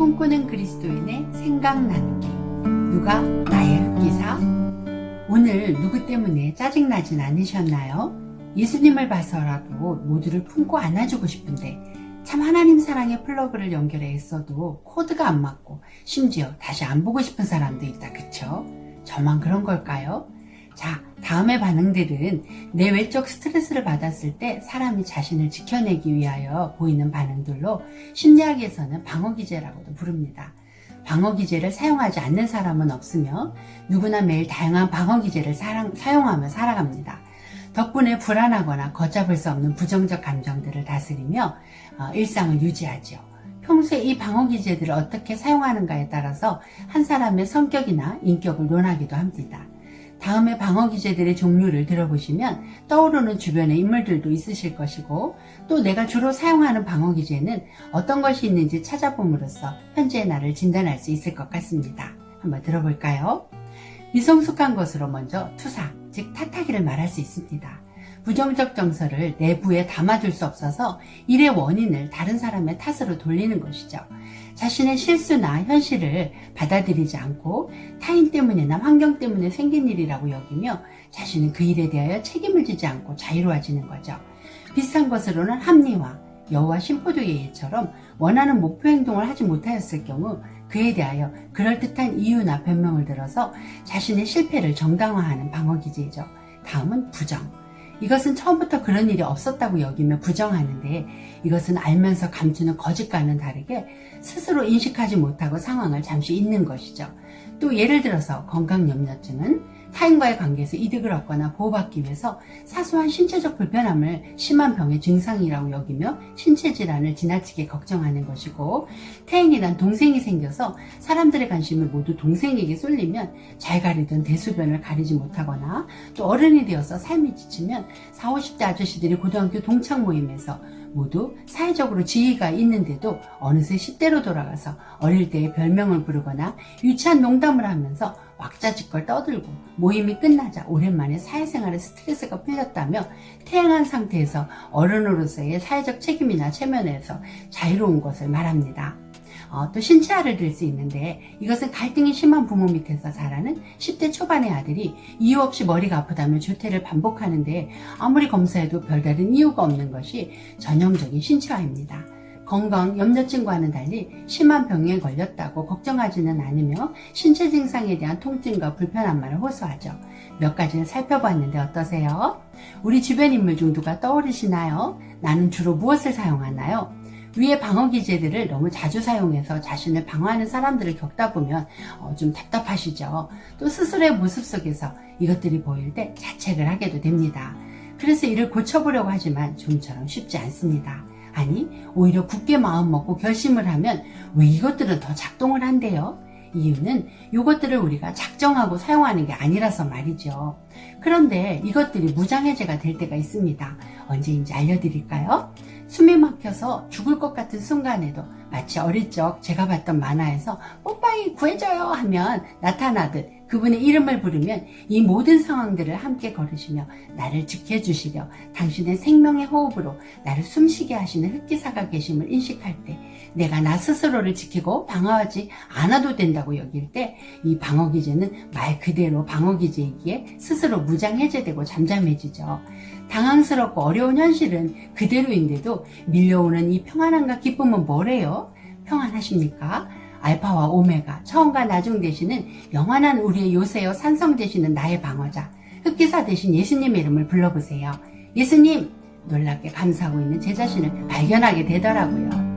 꿈꾸는 그리스도인의 생각 나누기. 누가 나의 흑기사? 오늘 누구 때문에 짜증나진 않으셨나요? 예수님을 봐서라도 모두를 품고 안아주고 싶은데 참 하나님 사랑의 플러그를 연결해 있어도 코드가 안 맞고 심지어 다시 안 보고 싶은 사람도 있다, 그쵸? 저만 그런 걸까요? 자, 다음의 반응들은 내 외적 스트레스를 받았을 때 사람이 자신을 지켜내기 위하여 보이는 반응들로 심리학에서는 방어기제라고도 부릅니다. 방어기제를 사용하지 않는 사람은 없으며 누구나 매일 다양한 방어기제를 사용하며 살아갑니다. 덕분에 불안하거나 걷잡을 수 없는 부정적 감정들을 다스리며 일상을 유지하죠. 평소에 이 방어기제들을 어떻게 사용하는가에 따라서 한 사람의 성격이나 인격을 논하기도 합니다. 다음에 방어기제들의 종류를 들어보시면 떠오르는 주변의 인물들도 있으실 것이고, 또 내가 주로 사용하는 방어기제는 어떤 것이 있는지 찾아봄으로써 현재의 나를 진단할 수 있을 것 같습니다. 한번 들어볼까요? 미성숙한 것으로 먼저 투사, 즉 탓하기를 말할 수 있습니다. 부정적 정서를 내부에 담아둘 수 없어서 일의 원인을 다른 사람의 탓으로 돌리는 것이죠. 자신의 실수나 현실을 받아들이지 않고 타인 때문이나 환경 때문에 생긴 일이라고 여기며 자신은 그 일에 대하여 책임을 지지 않고 자유로워지는 거죠. 비슷한 것으로는 합리화, 여호와 신포도의 예처럼 원하는 목표 행동을 하지 못하였을 경우 그에 대하여 그럴듯한 이유나 변명을 들어서 자신의 실패를 정당화하는 방어기제죠. 다음은 부정. 이것은 처음부터 그런 일이 없었다고 여기며 부정하는데, 이것은 알면서 감추는 거짓과는 다르게 스스로 인식하지 못하고 상황을 잠시 잊는 것이죠. 또 예를 들어서 건강염려증은 타인과의 관계에서 이득을 얻거나 보호받기 위해서 사소한 신체적 불편함을 심한 병의 증상이라고 여기며 신체 질환을 지나치게 걱정하는 것이고, 태행이란 동생이 생겨서 사람들의 관심을 모두 동생에게 쏠리면 잘 가리던 대소변을 가리지 못하거나, 또 어른이 되어서 삶이 지치면 40, 50대 아저씨들이 고등학교 동창 모임에서 모두 사회적으로 지위가 있는데도 어느새 10대로 돌아가서 어릴 때의 별명을 부르거나 유치한 농담을 하면서 왁자지껄 떠들고 모임이 끝나자 오랜만에 사회생활의 스트레스가 풀렸다며 태행한 상태에서 어른으로서의 사회적 책임이나 체면에서 자유로운 것을 말합니다. 또 신체화를 들 수 있는데, 이것은 갈등이 심한 부모 밑에서 자라는 10대 초반의 아들이 이유 없이 머리가 아프다며 조퇴를 반복하는데 아무리 검사해도 별다른 이유가 없는 것이 전형적인 신체화입니다. 건강, 염려증과는 달리 심한 병에 걸렸다고 걱정하지는 않으며 신체 증상에 대한 통증과 불편함만을 호소하죠. 몇 가지는 살펴봤는데 어떠세요? 우리 주변 인물 중 누가 떠오르시나요? 나는 주로 무엇을 사용하나요? 위의 방어기제들을 너무 자주 사용해서 자신을 방어하는 사람들을 겪다 보면 좀 답답하시죠. 또 스스로의 모습 속에서 이것들이 보일 때 자책을 하게도 됩니다. 그래서 이를 고쳐보려고 하지만 좀처럼 쉽지 않습니다. 아니, 오히려 굳게 마음먹고 결심을 하면 왜 이것들은 더 작동을 한대요? 이유는 이것들을 우리가 작정하고 사용하는 게 아니라서 말이죠. 그런데 이것들이 무장해제가 될 때가 있습니다. 언제인지 알려드릴까요? 숨이 막혀서 죽을 것 같은 순간에도 마치 어릴 적 제가 봤던 만화에서 뽀빠이 구해줘요 하면 나타나듯 그분의 이름을 부르면 이 모든 상황들을 함께 걸으시며 나를 지켜주시려 당신의 생명의 호흡으로 나를 숨쉬게 하시는 흑기사가 계심을 인식할 때, 내가 나 스스로를 지키고 방어하지 않아도 된다고 여길 때, 이 방어기제는 말 그대로 방어기제이기에 스스로 무장해제되고 잠잠해지죠. 당황스럽고 어려운 현실은 그대로인데도 밀려오는 이 평안함과 기쁨은 뭐래요? 평안하십니까? 알파와 오메가, 처음과 나중 되시는 영원한 우리의 요새여 산성 되시는 나의 방어자, 흑기사 되신 예수님의 이름을 불러보세요. 예수님! 놀랍게 감사하고 있는 제 자신을 발견하게 되더라고요.